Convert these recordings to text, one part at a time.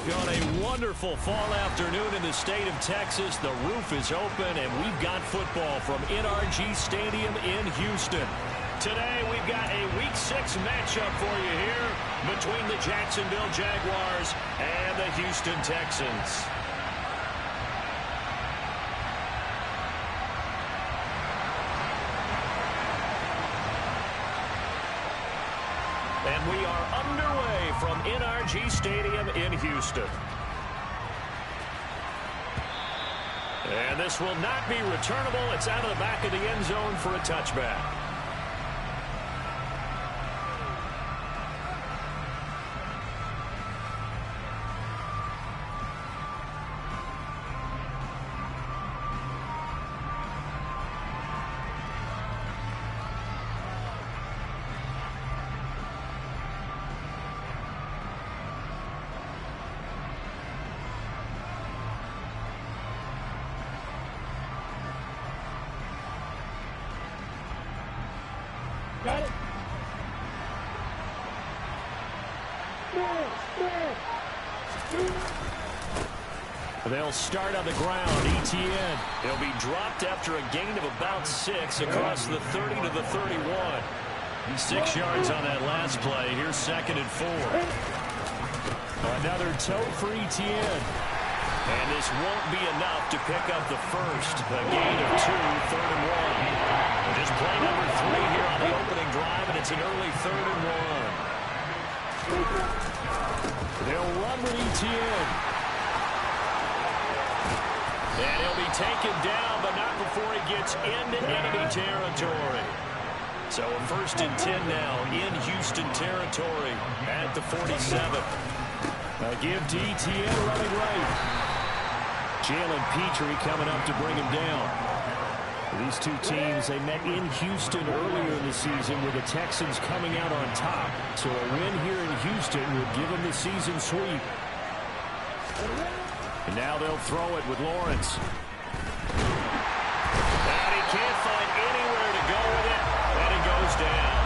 On a wonderful fall afternoon in the state of Texas, the roof is open, and we've got football from NRG Stadium in Houston. Today, we've got a Week 6 matchup for you here between the Jacksonville Jaguars and the Houston Texans. And we are underway from NRG Stadium in Houston. And this will not be returnable. It's out of the back of the end zone for a touchback. Got it. They'll start on the ground. ETN. He'll be dropped after a gain of about 6 across the 30 to the 31. 6 yards on that last play. Here's 2nd and 4. Another toe for ETN. And this won't be enough to pick up the first. A gain of 2, 3rd and 1. Just play number 3 here on the opening drive, and it's an early 3rd and 1. They'll run with ETN. And he'll be taken down, but not before he gets into enemy territory. So a 1st and 10 now in Houston territory at the 47. A give to ETN running right. Jalen Petrie coming up to bring him down. These two teams, they met in Houston earlier in the season with the Texans coming out on top. So a win here in Houston would give them the season sweep. And now they'll throw it with Lawrence. And he can't find anywhere to go with it, and it goes down.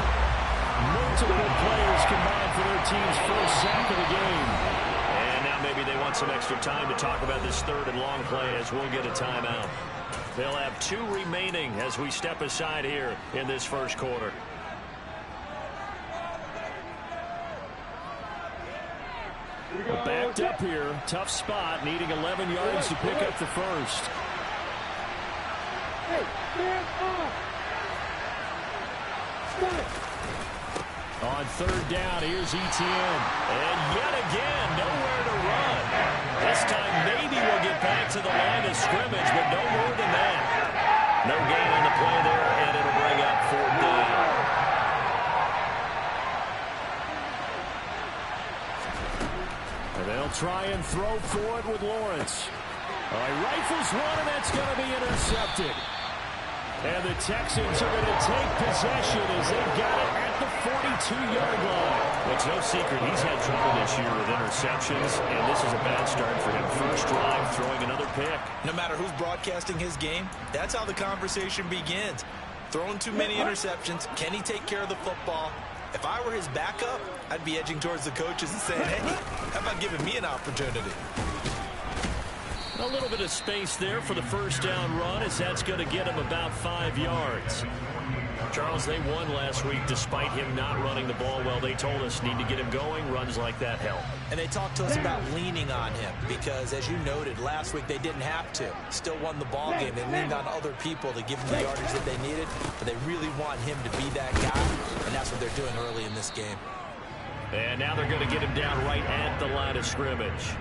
Multiple players combined for their team's first sack of the game. And now maybe they want some extra time to talk about this 3rd and long play as we'll get a timeout. They'll have 2 remaining as we step aside here in this first quarter. Backed up here. Tough spot. Needing 11 yards to pick up the first. On 3rd down, here's ETN. And yet again, nowhere to run. This time maybe we'll get back to the line of scrimmage, but no more than that. No gain on the play there, and it'll bring up 4th down. And they'll try and throw for it with Lawrence. All right, rifles one, and that's going to be intercepted. And the Texans are going to take possession as they've got it at the 42-yard line. Well, it's no secret he's had trouble this year with interceptions, and this is a bad start for him. First drive, throwing another pick. No matter who's broadcasting his game, that's how the conversation begins. Throwing too many interceptions, can he take care of the football? If I were his backup, I'd be edging towards the coaches and saying, hey, how about giving me an opportunity? A little bit of space there for the first down run, as that's going to get him about 5 yards. Charles, they won last week despite him not running the ball well. They told us need to get him going. Runs like that help. And they talked to us about leaning on him because, as you noted, last week they didn't have to. Still won the ball game. They leaned on other people to give them the yardage that they needed, but they really want him to be that guy, and that's what they're doing early in this game. And now they're going to get him down right at the line of scrimmage.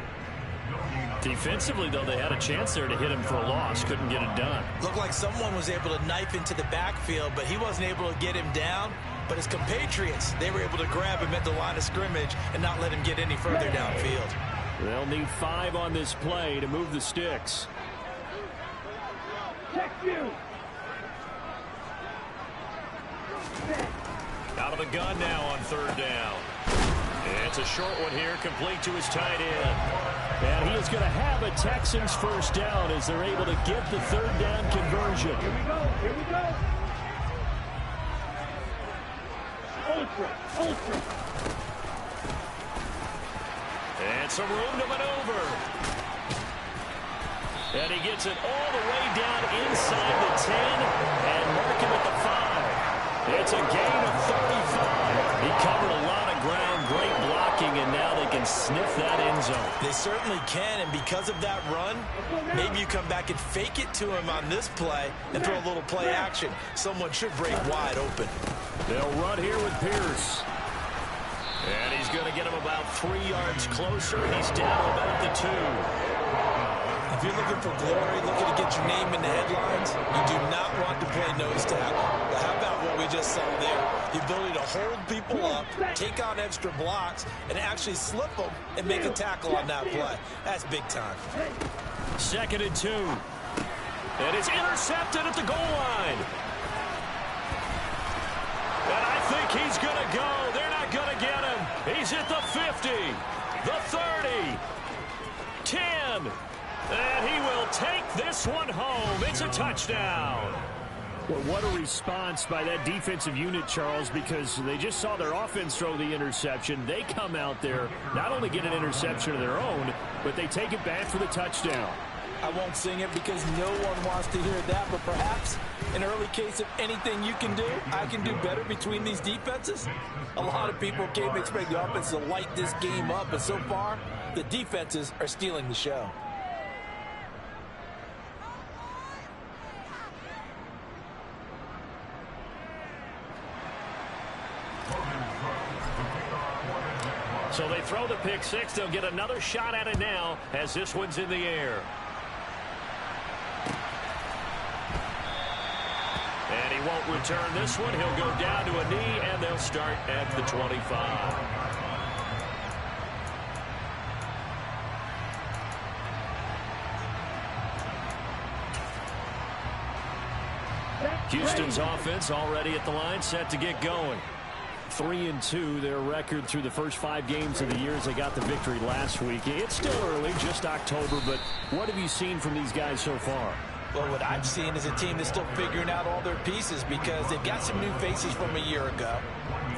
Defensively, though, they had a chance there to hit him for a loss. Couldn't get it done. Looked like someone was able to knife into the backfield, but he wasn't able to get him down. But his compatriots, they were able to grab him at the line of scrimmage and not let him get any further downfield. They'll need 5 on this play to move the sticks. Check you. Out of the gun now on 3rd down. It's a short one here, complete to his tight end. And he is going to have a Texans first down as they're able to get the 3rd down conversion. Here we go. Here we go. Ultra. And some room to maneuver. And he gets it all the way down inside the 10 and mark him at the 5. It's a gain of 35. He covered a lot of ground, great blocking, and now they can sniff that end zone. They certainly can, and because of that run, maybe you come back and fake it to him on this play and throw a little play action. Someone should break wide open. They'll run here with Pierce. And he's going to get him about 3 yards closer. He's down about the 2. If you're looking for glory, looking to get your name in the headlines, you do not want to play nose tackle. But how about what we just saw there? The ability to hold people up, take out extra blocks, and actually slip them and make a tackle on that play. That's big time. 2nd and 2. And it's intercepted at the goal line. And I think he's going to go. They're not going to get him. He's at the 50, the 30, 10. And he will take this one home. It's a touchdown. Well, what a response by that defensive unit, Charles, because they just saw their offense throw the interception. They come out there, not only get an interception of their own, but they take it back for the touchdown. I won't sing it because no one wants to hear that, but perhaps an early case of anything you can do, I can do better between these defenses. A lot of people came to expect the offense to light this game up, but so far, the defenses are stealing the show. So they throw the pick six. They'll get another shot at it now as this one's in the air. And he won't return this one. He'll go down to a knee, and they'll start at the 25. Houston's offense already at the line, set to get going. 3-2, their record through the first 5 games of the year as they got the victory last week. It's still early, just October, but what have you seen from these guys so far? Well, what I've seen is a team that's still figuring out all their pieces because they've got some new faces from a year ago,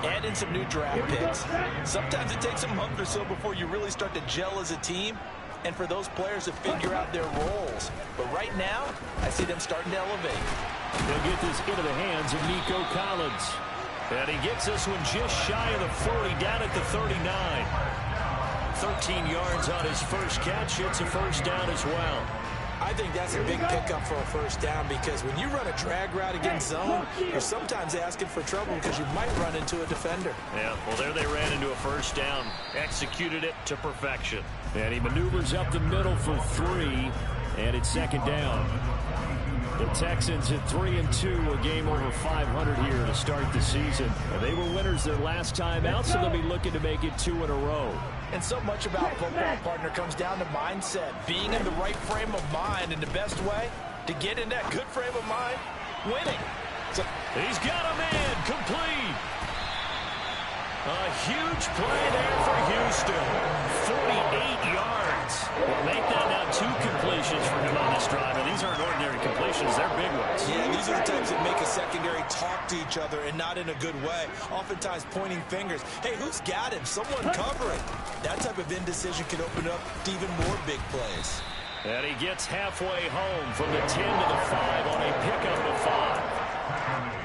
add in some new draft picks. Sometimes it takes a month or so before you really start to gel as a team and for those players to figure out their roles. But right now, I see them starting to elevate. They'll get this into the hands of Nico Collins. And he gets this one just shy of the 40, down at the 39. 13 yards on his first catch. It's a first down as well. I think that's a big pickup for a first down because when you run a drag route against zone, you're sometimes asking for trouble because you might run into a defender. Yeah, well, there they ran into a first down. Executed it to perfection. And he maneuvers up the middle for 3, and it's second down. The Texans at 3-2, a game over 500 here to start the season. And they were winners their last time out, so they'll be looking to make it 2 in a row. And so much about football, partner, comes down to mindset. Being in the right frame of mind, and the best way to get in that good frame of mind, winning. So he's got a man complete. A huge play there for Houston. 48 yards. Well, make that now 2 completions for him on this drive. And these aren't ordinary completions. They're big ones. Yeah, these are the types that make a secondary talk to each other and not in a good way. Oftentimes pointing fingers. Hey, who's got him? Someone covering. That type of indecision can open up to even more big plays. And he gets halfway home from the 10 to the 5 on a pickup of 5.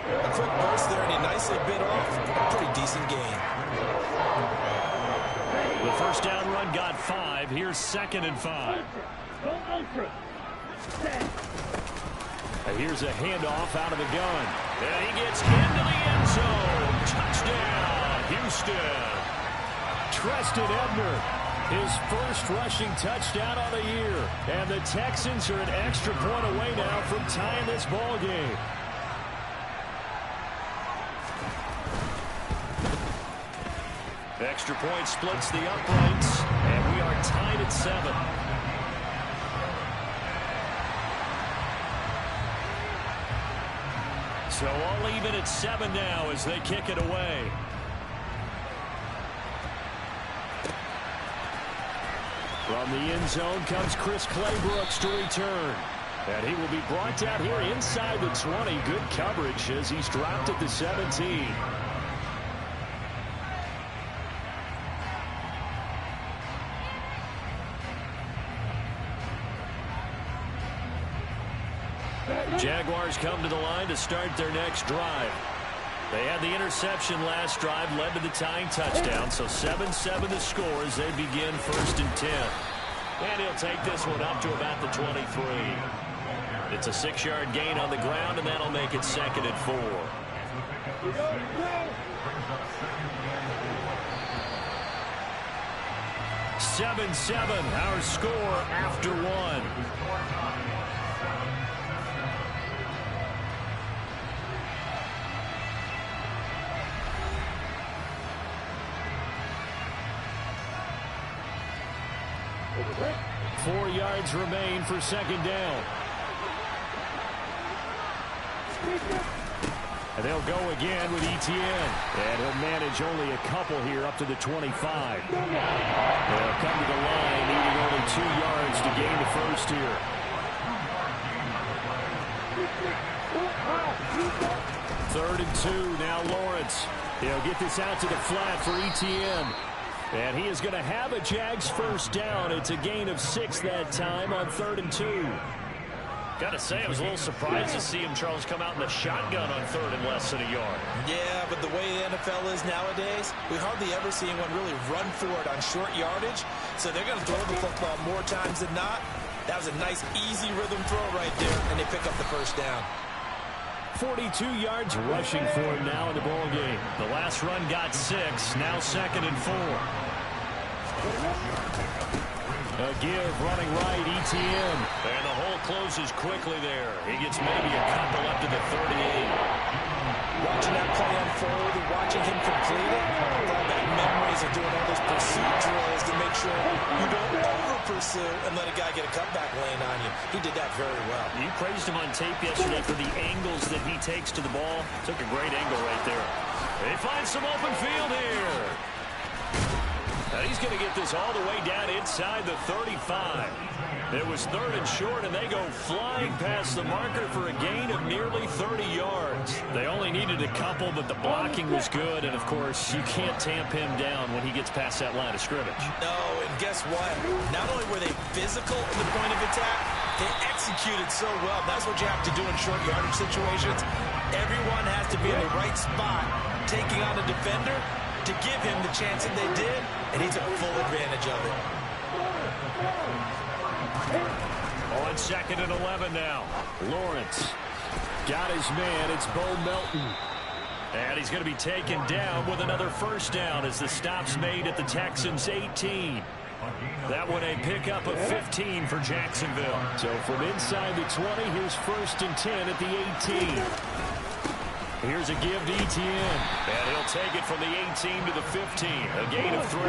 A quick burst there, and he nicely bit off a pretty decent gain. The first down run got 5. Here's 2nd and 5. And here's a handoff out of the gun. And he gets into the end zone. Touchdown, Houston. Treston Ebner, his first rushing touchdown of the year. And the Texans are an extra point away now from tying this ball game. Extra point splits the uprights, and we are tied at 7. So all even at 7 now as they kick it away. From the end zone comes Chris Claybrooks to return. And he will be brought down here inside the 20. Good coverage as he's dropped at the 17. Jaguars come to the line to start their next drive. They had the interception last drive, led to the tying touchdown, so 7-7 the score as they begin 1st and 10. And he'll take this one up to about the 23. It's a 6-yard gain on the ground, and that'll make it 2nd and 4. Seven, our score after 1. Four yards remain for 2nd down. And they'll go again with Etienne. And he'll manage only a couple here up to the 25. They'll come to the line needing only 2 yards to gain the first here. Third and 2, now Lawrence. He'll get this out to the flat for Etienne. And he is going to have a Jags first down. It's a gain of 6 that time on 3rd and 2. Got to say, I was a little surprised to see him, Charles, come out in the shotgun on 3rd and less than a yard. Yeah, but the way the NFL is nowadays, we hardly ever see anyone really run for it on short yardage. So they're going to throw the football more times than not. That was a nice, easy rhythm throw right there, and they pick up the first down. 42 yards rushing for him now in the ball game. The last run got 6, now 2nd and 4. A give running right, Etienne. And the hole closes quickly there. He gets maybe a couple up to the 38. Watching that play unfold and watching him complete it, brought back memories of doing all those pursuit drills to make sure you don't over-pursue and let a guy get a cutback lane on you. He did that very well. You praised him on tape yesterday for the angles that he takes to the ball. Took a great angle right there. They find some open field here. And he's going to get this all the way down inside the 35. It was 3rd and short, and they go flying past the marker for a gain of nearly 30 yards. They only needed a couple, but the blocking was good, and, of course, you can't tamp him down when he gets past that line of scrimmage. No, and guess what? Not only were they physical in the point of attack, they executed so well. That's what you have to do in short yardage situations. Everyone has to be in the right spot, taking on a defender to give him the chance that they did, and he took full advantage of it. On 2nd and 11 now. Lawrence got his man. It's Bo Melton. And he's going to be taken down with another first down as the stop's made at the Texans' 18. That one a pickup of 15 for Jacksonville. So from inside the 20, here's 1st and 10 at the 18. Here's a give to Etienne. And he'll take it from the 18 to the 15. A gain of 3.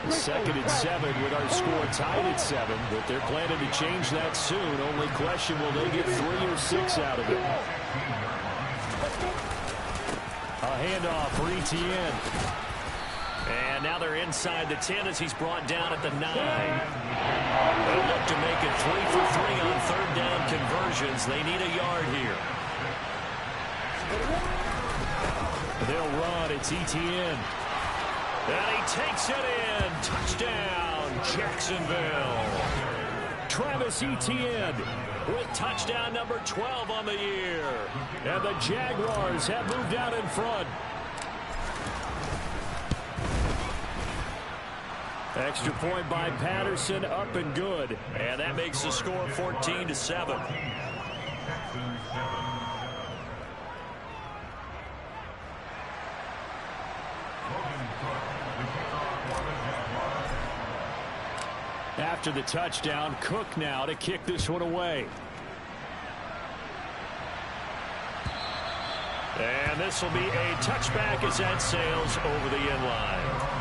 2nd and 7 with our score tied at 7, but they're planning to change that soon. Only question, will they get 3 or 6 out of it? A handoff for Etienne. And now they're inside the 10 as he's brought down at the 9. They'll look to make it 3 for 3 on 3rd down conversions. They need a yard here. They'll run. It's Etienne. And he takes it in. Touchdown, Jacksonville. Travis Etienne with touchdown number 12 on the year. And the Jaguars have moved out in front. Extra point by Patterson, up and good. And that makes the score 14-7. After the touchdown, Cook now to kick this one away. And this will be a touchback as that sails over the end line.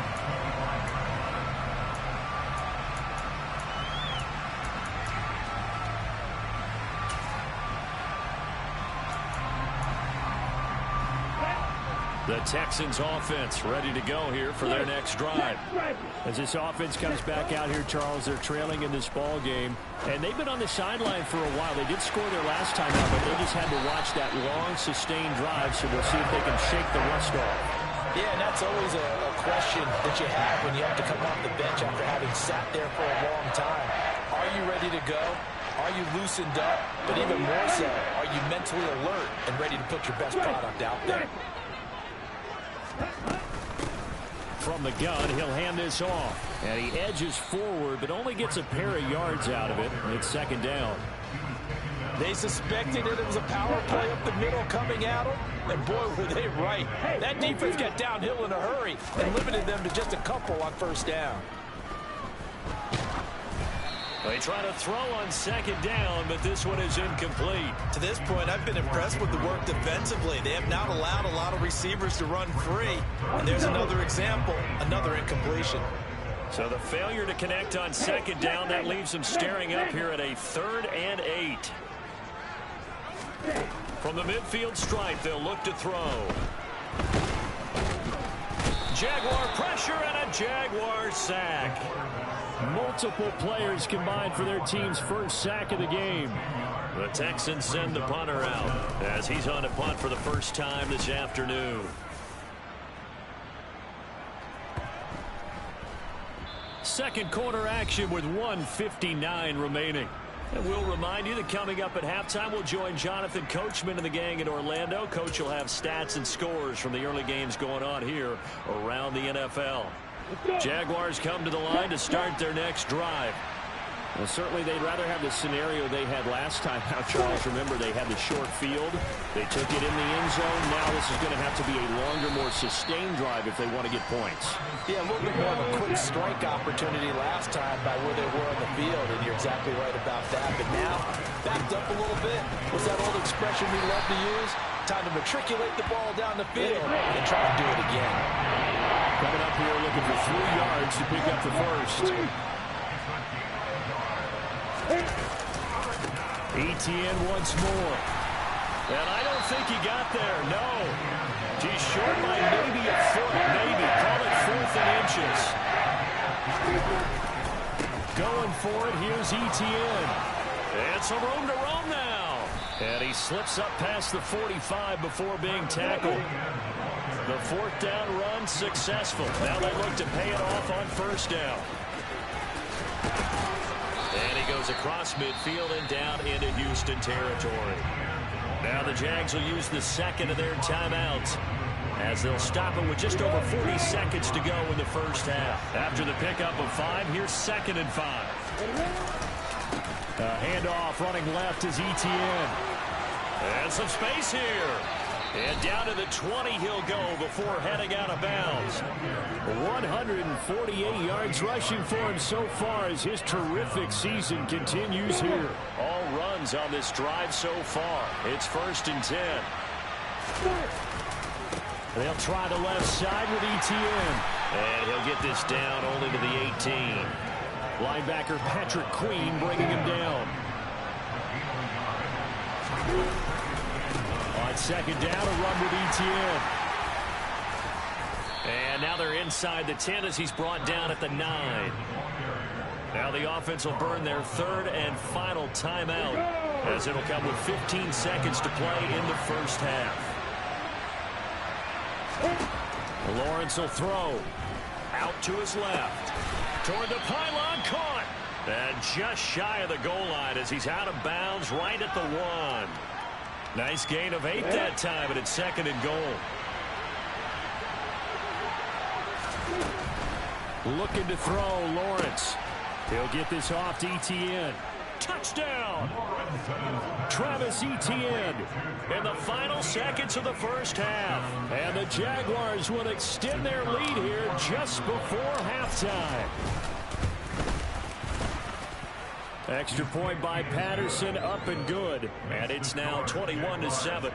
The Texans offense ready to go here for their next drive. As this offense comes back out here, Charles, they're trailing in this ball game. And they've been on the sideline for a while. They did score their last time out, but they just had to watch that long, sustained drive. So we'll see if they can shake the rust off. Yeah, and that's always a question that you have when you have to come off the bench after having sat there for a long time. Are you ready to go? Are you loosened up? But even more so, are you mentally alert and ready to put your best product out there? From the gun, he'll hand this off. And he edges forward, but only gets a pair of yards out of it. It's second down. They suspected that it was a power play up the middle coming at them, and boy, were they right. That defense got downhill in a hurry and limited them to just a couple on first down. They try to throw on second down, but this one is incomplete. To this point, I've been impressed with the work defensively. They have not allowed a lot of receivers to run free. And there's another example, another incompletion. So the failure to connect on second down, that leaves them staring up here at a 3rd and 8. From the midfield stripe, they'll look to throw. Jaguar pressure and a Jaguar sack. Multiple players combined for their team's first sack of the game. The Texans send the punter out as he's on to punt for the first time this afternoon. Second quarter action with 1:59 remaining. And we'll remind you that coming up at halftime, we'll join Jonathan Coachman and the gang in Orlando. Coach will have stats and scores from the early games going on here around the NFL. Jaguars come to the line to start their next drive. Well, certainly they'd rather have the scenario they had last time. Now, Charles, remember, they had the short field. They took it in the end zone. Now this is going to have to be a longer, more sustained drive if they want to get points. Yeah, a little bit more of a quick strike opportunity last time by where they were on the field, and you're exactly right about that. But now, backed up a little bit. What's that old expression we love to use? Time to matriculate the ball down the field and try to do it again. Coming up here looking for 3 yards to pick up the first. Etienne once more. And I don't think he got there. No. He's short by maybe a foot. Maybe. Call it 4th and inches. Going for it. Here's Etienne. And some room to roam now. And he slips up past the 45 before being tackled. The 4th down run successful. Now they look to pay it off on first down. And he goes across midfield and down into Houston territory. Now the Jags will use the second of their timeouts as they'll stop it with just over 40 seconds to go in the first half. After the pickup of 5, here's 2nd and 5. A handoff running left is Etienne. And some space here. And down to the 20 he'll go before heading out of bounds. 148 yards rushing for him so far as his terrific season continues here. All runs on this drive so far. It's 1st and 10. They'll try the left side with Etienne. And he'll get this down only to the 18. Linebacker Patrick Queen bringing him down. On second down, a run with Etienne. And now they're inside the 10 as he's brought down at the 9. Now the offense will burn their 3rd and final timeout as it'll come with 15 seconds to play in the first half. Lawrence will throw. Out to his left. Toward the pylon, caught. And just shy of the goal line as he's out of bounds right at the 1. Nice gain of 8 that time, and it's 2nd and goal. Looking to throw, Lawrence. He'll get this off to Etienne. Touchdown! Travis Etienne in the final seconds of the first half. And the Jaguars will extend their lead here just before halftime. Extra point by Patterson, up and good. And it's now 21-7.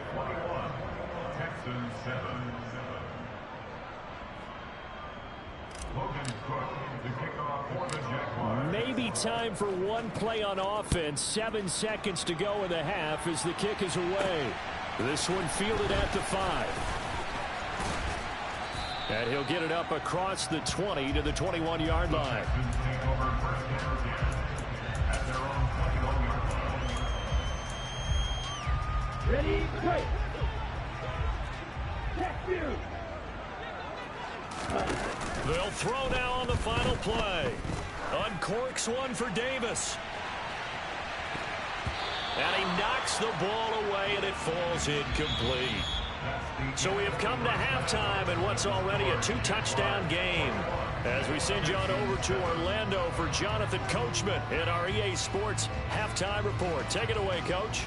Maybe time for one play on offense. 7 seconds to go in the half as the kick is away. This one fielded at the 5. And he'll get it up across the 20 to the 21-yard line. Ready, play. They'll throw now on the final play. Uncorks one for Davis. And he knocks the ball away, and it falls incomplete. So we have come to halftime in what's already a 2-touchdown game. As we send you on over to Orlando for Jonathan Coachman in our EA Sports Halftime Report. Take it away, Coach.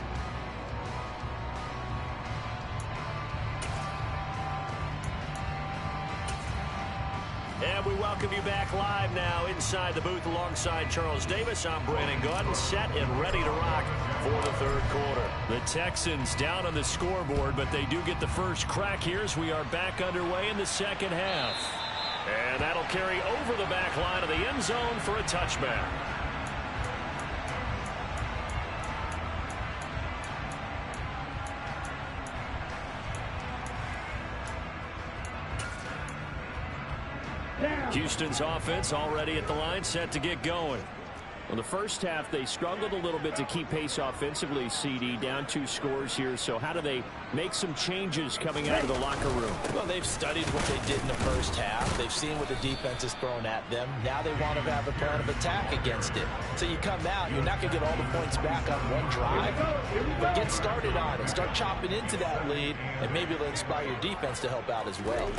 And we welcome you back live now inside the booth alongside Charles Davis. I'm Brandon Gaudin, set and ready to rock for the third quarter. The Texans down on the scoreboard, but they do get the first crack here as we are back underway in the second half. And that'll carry over the back line of the end zone for a touchback. Houston's offense already at the line, set to get going. Well, the first half, they struggled a little bit to keep pace offensively, CD, down 2 scores here. So how do they make some changes coming out of the locker room? Well, they've studied what they did in the first half. They've seen what the defense is throwing at them. Now they want to have a plan of attack against it. So you come out, you're not going to get all the points back on one drive, but get started on it. Start chopping into that lead, and maybe it'll inspire your defense to help out as well.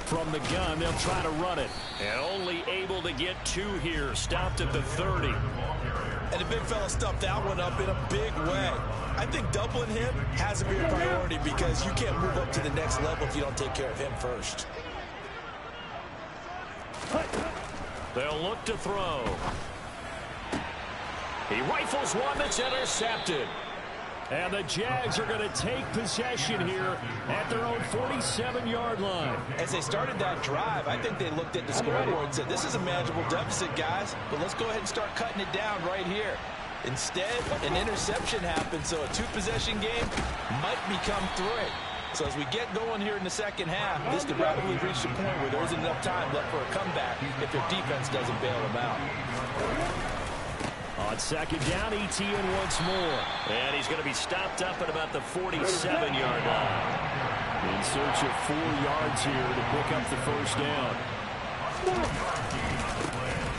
From the gun, they'll try to run it. And only able to get 2 here. Stopped at the 30. And the big fella stuffed that one up in a big way. I think doubling him has to be a priority because you can't move up to the next level if you don't take care of him first. They'll look to throw. He rifles one that's intercepted. And the Jags are going to take possession here at their own 47-yard line. As they started that drive, I think they looked at the scoreboard and said, this is a manageable deficit, guys, but let's go ahead and start cutting it down right here. Instead, an interception happened, so a 2-possession game might become 3. So as we get going here in the second half, this could rapidly reach the point where there isn't enough time left for a comeback if their defense doesn't bail them out. On second down, Etienne once more. And he's going to be stopped up at about the 47-yard line. In search of 4 yards here to pick up the first down.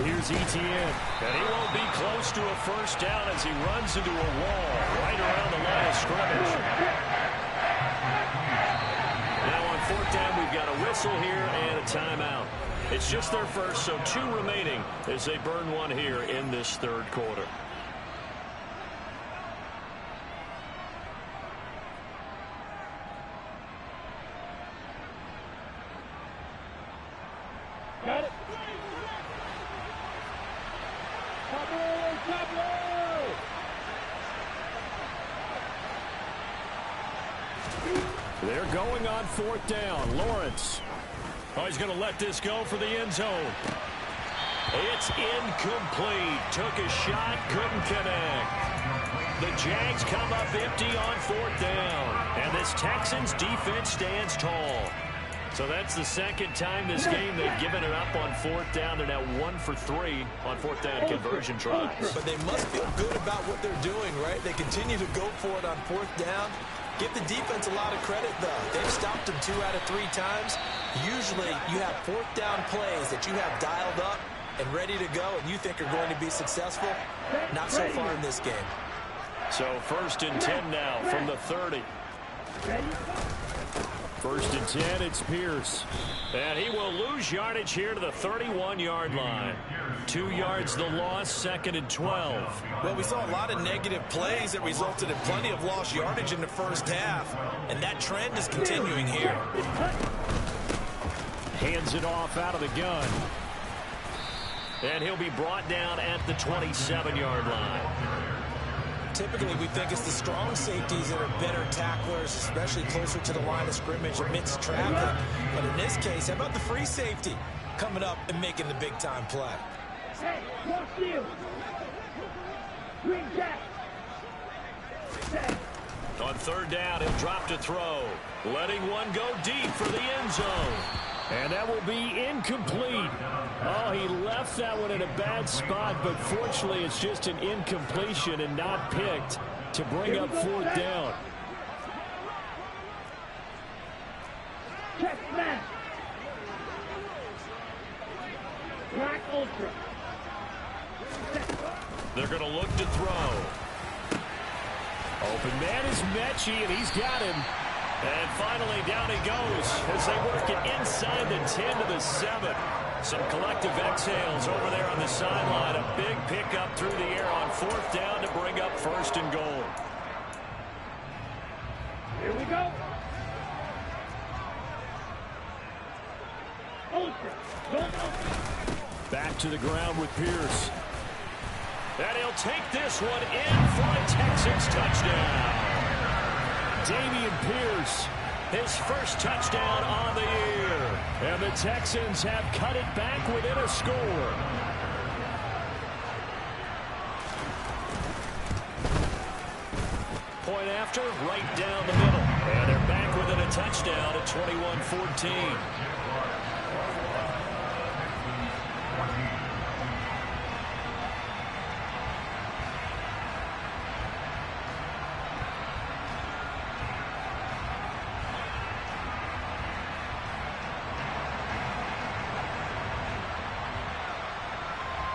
Here's Etienne. And he won't be close to a first down as he runs into a wall right around the line of scrimmage. Now on fourth down, we've got a whistle here and a timeout. It's just their first, so 2 remaining as they burn 1 here in this third quarter. Got it. They're going on fourth down. Lawrence. Oh, he's going to let this go for the end zone. It's incomplete. Took a shot, couldn't connect. The Jags come up empty on fourth down. And this Texans defense stands tall. So that's the second time this game they've given it up on fourth down. They're now 1 for 3 on fourth down conversion tries. But they must feel good about what they're doing, right? They continue to go for it on fourth down. Give the defense a lot of credit, though. They've stopped them 2 out of 3 times. Usually, you have fourth down plays that you have dialed up and ready to go, and you think are going to be successful. Not so far in this game. So first and 10 now from the 30. First and 10, it's Pierce. And he will lose yardage here to the 31-yard line. 2 yards the loss, second and 12. Well, we saw a lot of negative plays that resulted in plenty of lost yardage in the first half, and that trend is continuing here. Hands it off out of the gun. And he'll be brought down at the 27-yard line. Typically, we think it's the strong safeties that are better tacklers, especially closer to the line of scrimmage amidst traffic. But in this case, how about the free safety coming up and making the big-time play? Hey, cross field. Green jack. On third down, he'll drop to throw. Letting one go deep for the end zone. And that will be incomplete. Oh, he left that one in a bad spot, but fortunately it's just an incompletion and not picked to bring up fourth down. Check smash. Black ultra. They're going to look to throw. Open man is Mechie, and he's got him. And finally, down he goes as they work it inside the 10 to the 7. Some collective exhales over there on the sideline. A big pickup through the air on 4th down to bring up 1st and goal. Here we go. Back to the ground with Pierce. And he'll take this one in for a Texans touchdown. Dameon Pierce, his first touchdown on the year. And the Texans have cut it back within a score. Point after, right down the middle. And they're back within a touchdown at 21-14.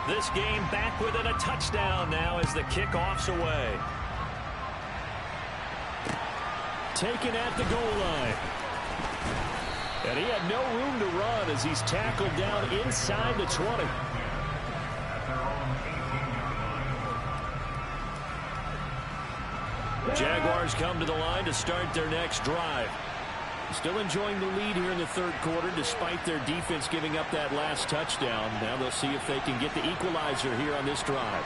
This game back within a touchdown now as the kickoff's away. Taken at the goal line. And he had no room to run as he's tackled down inside the 20. Jaguars come to the line to start their next drive. Still enjoying the lead here in the 3rd quarter despite their defense giving up that last touchdown. Now they'll see if they can get the equalizer here on this drive.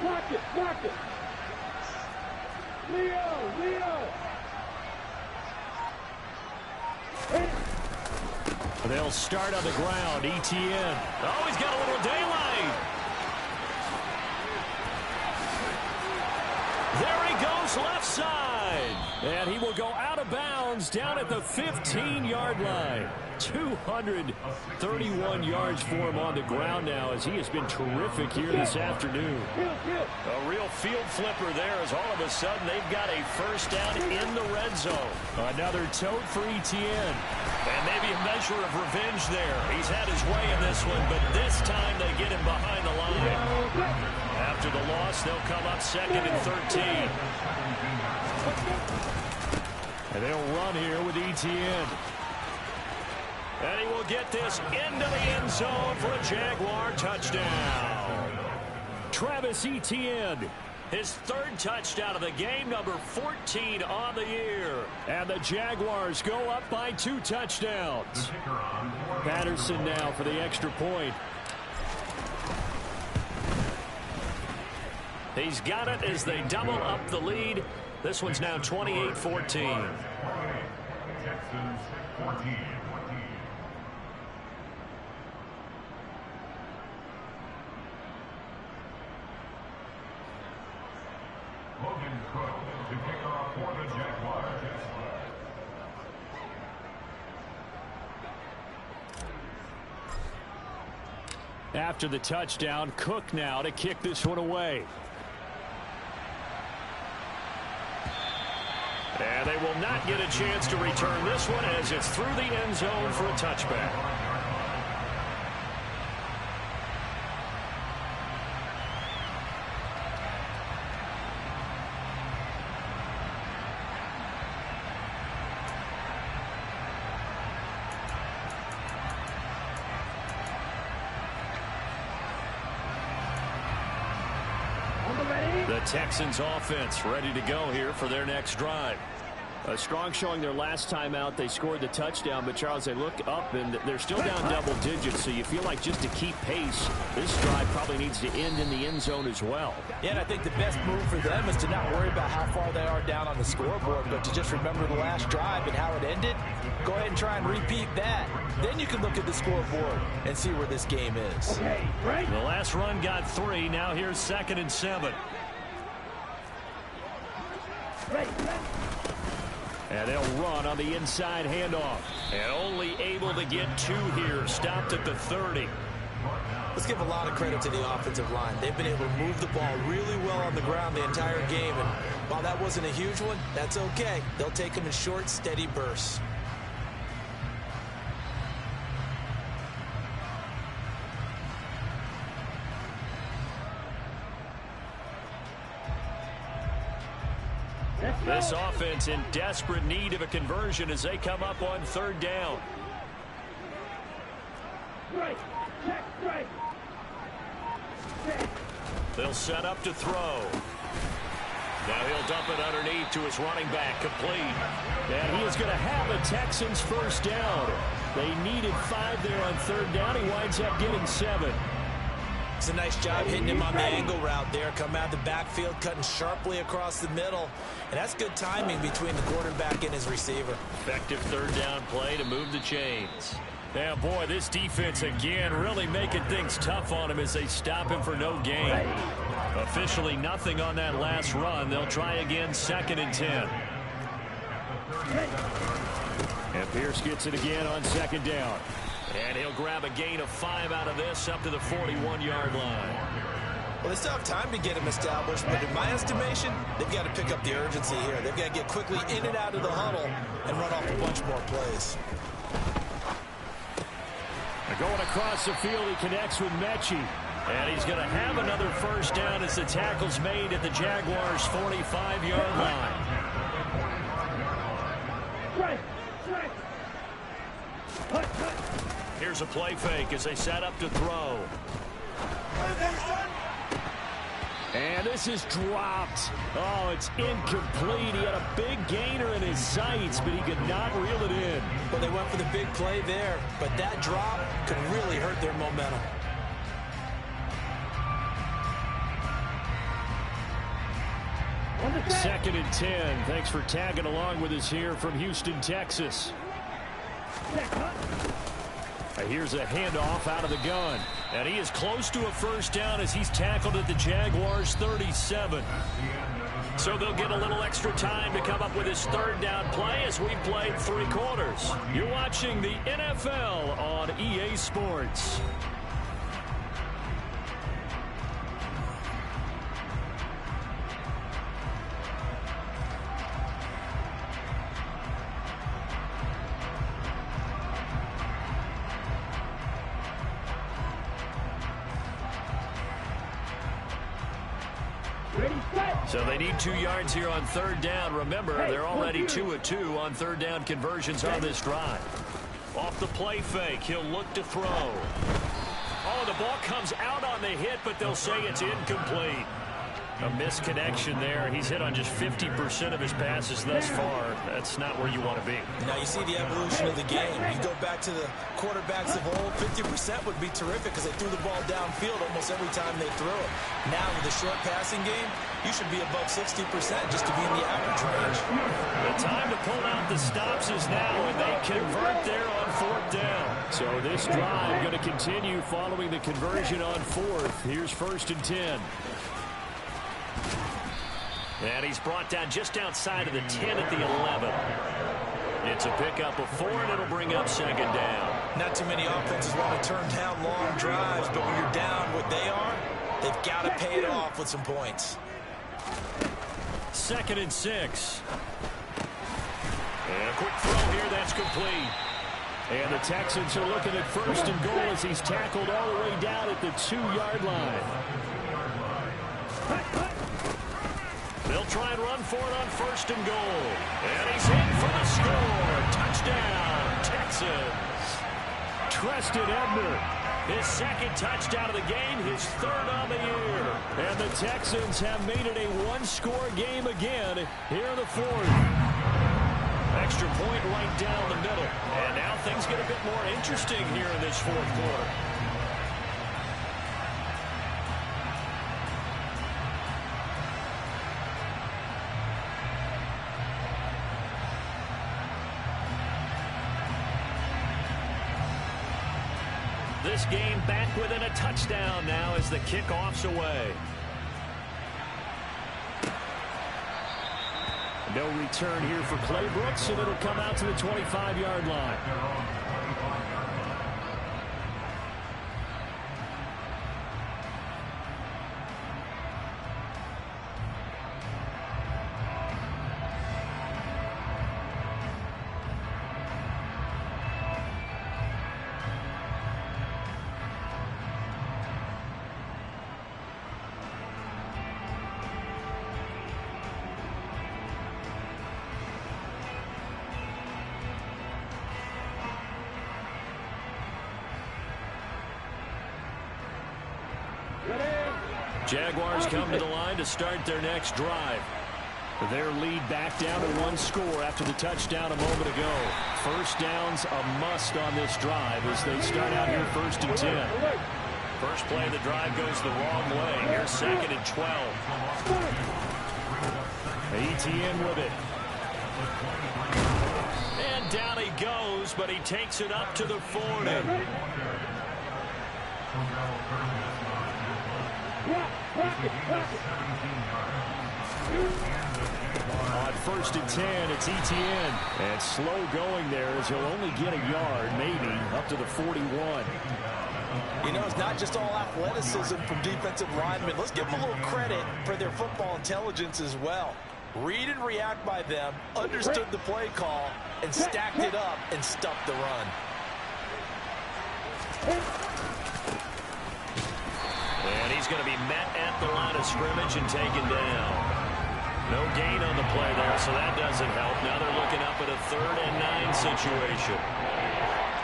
Block it, block it. Leo. They'll start on the ground. ETN. Oh, he's got a little daylight. There he goes left side. And he will go out of bounds down at the 15-yard line. 231 yards for him on the ground now as he has been terrific here this afternoon. A real field flipper there as all of a sudden they've got a first down in the red zone. Another tote for ETN. And maybe a measure of revenge there. He's had his way in this one, but this time they get him behind the line. After the loss, they'll come up 2nd and 13. And they'll run here with ETN. And he will get this into the end zone for a Jaguar touchdown. Travis Etienne. His 3rd touchdown of the game, number 14 on the year. And the Jaguars go up by 2 touchdowns. Patterson now for the extra point. He's got it as they double up the lead. This one's now 28-14. Texans 14. To kick off for the Jaguars. After the touchdown, Cook now to kick this one away. And they will not get a chance to return this one as it's through the end zone for a touchback. The Texans offense ready to go here for their next drive. A strong showing their last time out. They scored the touchdown, but Charles, they look up and they're still down double digits, so you feel like just to keep pace, this drive probably needs to end in the end zone as well. Yeah, and I think the best move for them is to not worry about how far they are down on the scoreboard, but to just remember the last drive and how it ended. Go ahead and try and repeat that. Then you can look at the scoreboard and see where this game is. Okay, right. The last run got 3. Now here's 2nd and 7. Right. And they'll run on the inside handoff. And only able to get 2 here. Stopped at the 30. Let's give a lot of credit to the offensive line. They've been able to move the ball really well on the ground the entire game. And while that wasn't a huge one, that's okay. They'll take them in short, steady bursts. This offense in desperate need of a conversion as they come up on third down. Strike. Check strike. They'll set up to throw. Now he'll dump it underneath to his running back, complete. And he is going to have a Texans first down. They needed 5 there on third down. He winds up getting 7. It's a nice job hitting him on the angle route there. Come out of the backfield, cutting sharply across the middle. And that's good timing between the quarterback and his receiver. Effective third down play to move the chains. Yeah, boy, this defense again really making things tough on him as they stop him for no gain. Officially nothing on that last run. They'll try again, 2nd and 10. And Pierce gets it again on 2nd down. And he'll grab a gain of 5 out of this up to the 41-yard line. Well, they still have time to get him established, but in my estimation, they've got to pick up the urgency here. They've got to get quickly in and out of the huddle and run off a bunch more plays. Going across the field, he connects with Mechie. And he's going to have another first down as the tackle's made at the Jaguars' 45-yard line. Here's a play fake as they set up to throw. And this is dropped. Oh, it's incomplete. He had a big gainer in his sights, but he could not reel it in. Well, they went for the big play there, but that drop could really hurt their momentum. Second and 10. Thanks for tagging along with us here from Houston, Texas. Here's a handoff out of the gun. And he is close to a first down as he's tackled at the Jaguars' 37. So they'll get a little extra time to come up with his third down play as we've played 3 quarters. You're watching the NFL on EA Sports. So they need 2 yards here on third down. Remember, they're already 2 of 2 on third down conversions on this drive. Off the play fake, he'll look to throw. Oh, the ball comes out on the hit, but they'll say it's incomplete. A misconnection there. He's hit on just 50% of his passes thus far. That's not where you want to be. Now you see the evolution of the game. You go back to the quarterbacks of old, 50% would be terrific because they threw the ball downfield almost every time they threw it. Now with the short passing game, you should be above 60% just to be in the average range. The time to pull out the stops is now, and they convert there on 4th down. So this drive going to continue following the conversion on 4th. Here's 1st and 10. And he's brought down just outside of the 10 at the 11. It's a pickup of 4, and it'll bring up 2nd down. Not too many offenses want to turn down long drives, but when you're down what they are, they've got to pay it off with some points. 2nd and 6. And a quick throw here, that's complete. And the Texans are looking at 1st and goal as he's tackled all the way down at the 2-yard line. They'll try and run for it on 1st and goal. And he's in for the score. Touchdown, Texans. Treston Ebner. His 2nd touchdown of the game, his 3rd on the year. And the Texans have made it a 1-score game again here in the 4th. Extra point right down the middle. And now things get a bit more interesting here in this 4th quarter. This game back within a touchdown now as the kickoff's away. No return here for Clay Brooks, and it'll come out to the 25-yard line. Jaguars come to the line to start their next drive. Their lead back down to one score after the touchdown a moment ago. First down's a must on this drive as they start out here 1st and 10. First play of the drive goes the wrong way. Here's 2nd and 12. Etienne with it. And down he goes, but he takes it up to the 40. On 1st and 10, it's Etienne. And slow going there as he'll only get a yard, maybe, up to the 41. You know, it's not just all athleticism from defensive linemen. Let's give them a little credit for their football intelligence as well. Read and react by them, understood the play call, and stacked it up and stuffed the run. And he's going to be met at the line of scrimmage and taken down. No gain on the play there, so that doesn't help. Now they're looking up at a 3rd and 9 situation.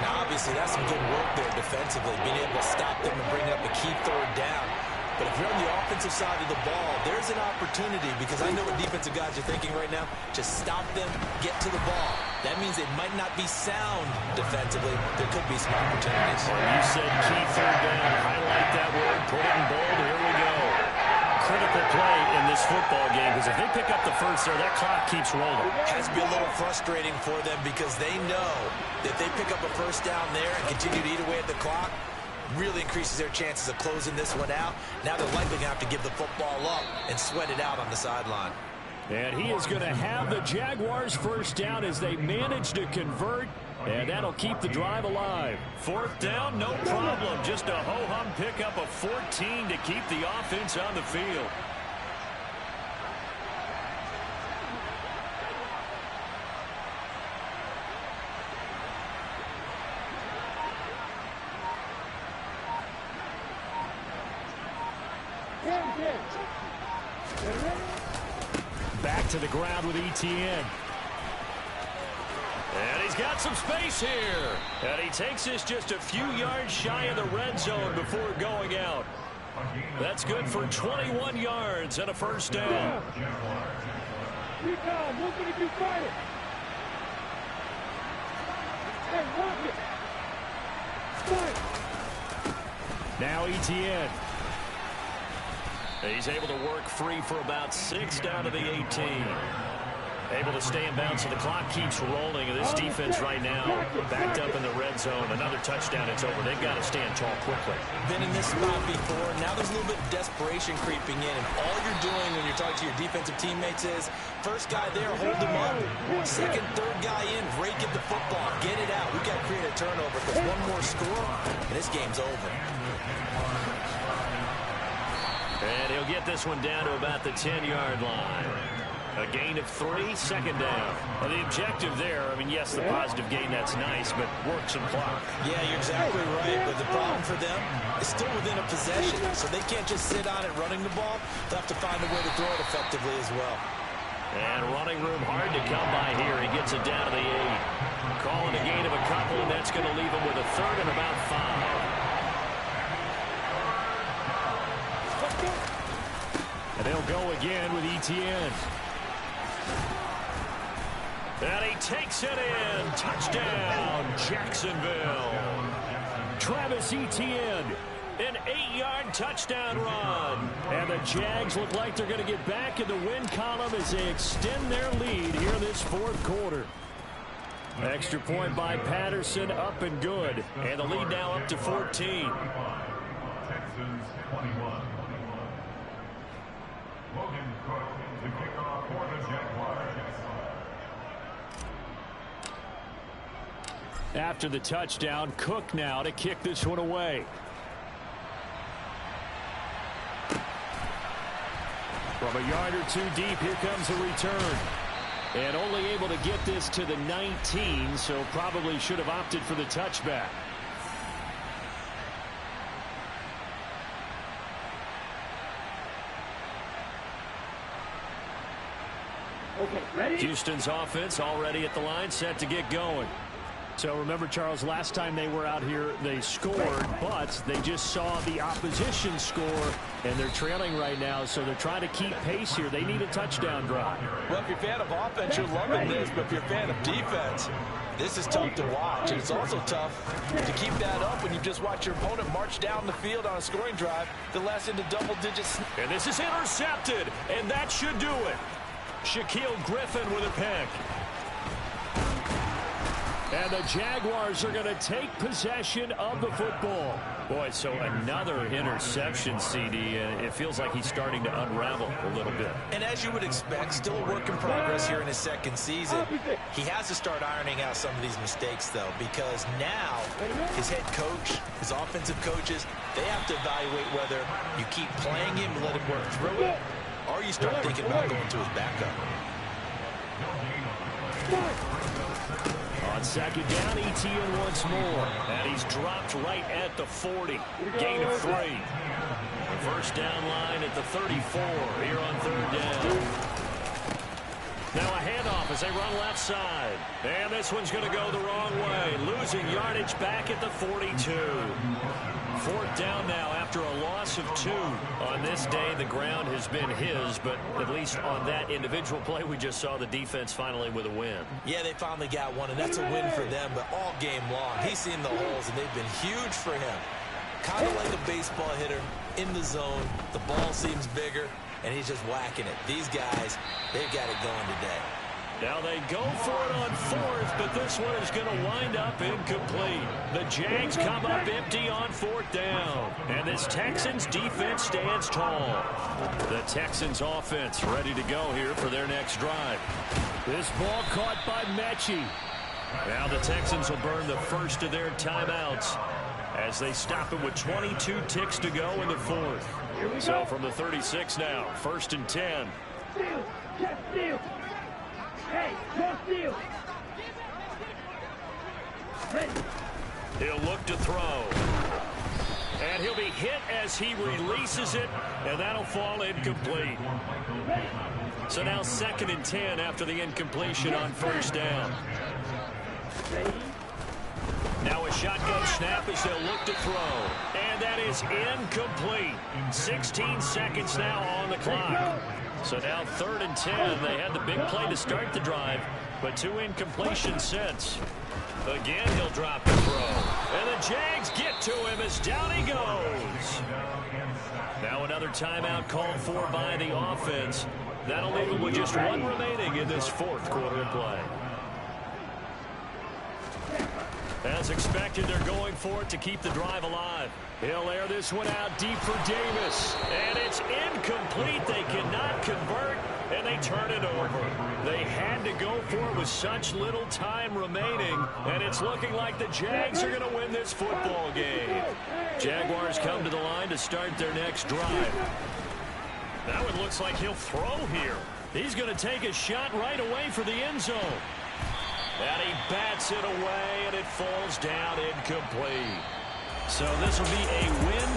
Now, obviously, that's some good work there defensively, being able to stop them and bring up a key 3rd down. But if you're on the offensive side of the ball, there's an opportunity, because I know what defensive guys are thinking right now. Just stop them, get to the ball. That means they might not be sound defensively. There could be some opportunities. You said key 3rd down. Highlight that word. Put it in bold. Here we go. Critical play in this football game, because if they pick up the first there, that clock keeps rolling. Has to be a little frustrating for them, because they know that if they pick up a first down there and continue to eat away at the clock, really increases their chances of closing this one out. Now they're likely going to have to give the football up and sweat it out on the sideline. And he is going to have the Jaguars first down as they manage to convert, and that'll keep the drive alive. 4th down, no problem. Just a ho-hum pickup of 14 to keep the offense on the field. Back to the ground with Etienne. And he's got some space here. And he takes this just a few yards shy of the red zone before going out. That's good for 21 yards and a first down. Now Etienne. He's able to work free for about 6 down to the 18. Able to stay in bounds, so the clock keeps rolling. And this defense right now backed up in the red zone. Another touchdown, it's over. They've got to stand tall quickly. Been in this spot before. Now there's a little bit of desperation creeping in. And all you're doing when you're talking to your defensive teammates is, first guy there, hold him up. Second, third guy in, break at the football. Get it out. We've got to create a turnover, because one more score, and this game's over. And he'll get this one down to about the 10-yard line. A gain of 3, 2nd down. Well, the objective there, I mean, yes, the positive gain, that's nice, but work some clock. Yeah, you're exactly right. But the problem for them is still within a possession, so they can't just sit on it running the ball. They'll have to find a way to throw it effectively as well. And running room hard to come by here. He gets it down to the 8. Calling a gain of a couple, and that's going to leave him with a 3rd and about 5. And they'll go again with Etienne. And he takes it in. Touchdown, Jacksonville. Travis Etienne. An 8-yard touchdown run. And the Jags look like they're going to get back in the win column as they extend their lead here in this 4th quarter. Extra point by Patterson, up and good. And the lead now up to 14. Texans 21. Logan Cook to kick off for the Jaguars. After the touchdown, Cook now to kick this one away. From a yard or 2 deep, here comes a return. And only able to get this to the 19, so probably should have opted for the touchback. Houston's offense already at the line, set to get going. So remember, Charles, last time they were out here, they scored, but they just saw the opposition score, and they're trailing right now, so they're trying to keep pace here. They need a touchdown drive. Well, if you're a fan of offense, you're loving this, but if you're a fan of defense, this is tough to watch, and it's also tough to keep that up when you just watch your opponent march down the field on a scoring drive that lasts into double digits. And this is intercepted, and that should do it. Shaquille Griffin with a pick. And the Jaguars are going to take possession of the football. Boy, so another interception, CD, and it feels like he's starting to unravel a little bit. And as you would expect, still a work in progress here in his second season. He has to start ironing out some of these mistakes, though, because now his head coach, his offensive coaches, they have to evaluate whether you keep playing him and let him work through it, or you start thinking about going to his backup. On second down, ETN once more. And he's dropped right at the 40. Gain of 3. The first down line at the 34 here on third down. Now a handoff as they run left side. And this one's going to go the wrong way. Losing yardage back at the 42. Fourth down now after a loss of 2. On this day, the ground has been his, but at least on that individual play, we just saw the defense finally with a win. Yeah, they finally got one, and that's a win for them, but all game long, he's seen the holes, and they've been huge for him. Kind of like a baseball hitter in the zone. The ball seems bigger, and he's just whacking it. These guys, they've got it going today. Now they go for it on fourth, but this one is going to wind up incomplete. The Jags come up empty on fourth down. And this Texans defense stands tall. The Texans offense ready to go here for their next drive. This ball caught by Mechie. Now the Texans will burn the first of their timeouts as they stop it with 22 ticks to go in the fourth. So from the 36 now, 1st and 10. Steal! Check steal! Hey, go steal! He'll look to throw. And he'll be hit as he releases it, and that'll fall incomplete. So now 2nd and 10 after the incompletion on first down. Now a shotgun snap as they'll look to throw. And that is incomplete. 16 seconds now on the clock. So now 3rd and 10. They had the big play to start the drive, but 2 incompletions since. Again, he'll drop the throw. And the Jags get to him as down he goes. Now another timeout called for by the offense. That'll leave him with just 1 remaining in this 4th quarter of play. As expected, they're going for it to keep the drive alive. He'll air this one out deep for Davis. And it's incomplete. They cannot convert, and they turn it over. They had to go for it with such little time remaining, and it's looking like the Jags are going to win this football game. Jaguars come to the line to start their next drive. That one looks like he'll throw here. He's going to take a shot right away for the end zone. And he bats it away, and it falls down incomplete. So this will be a win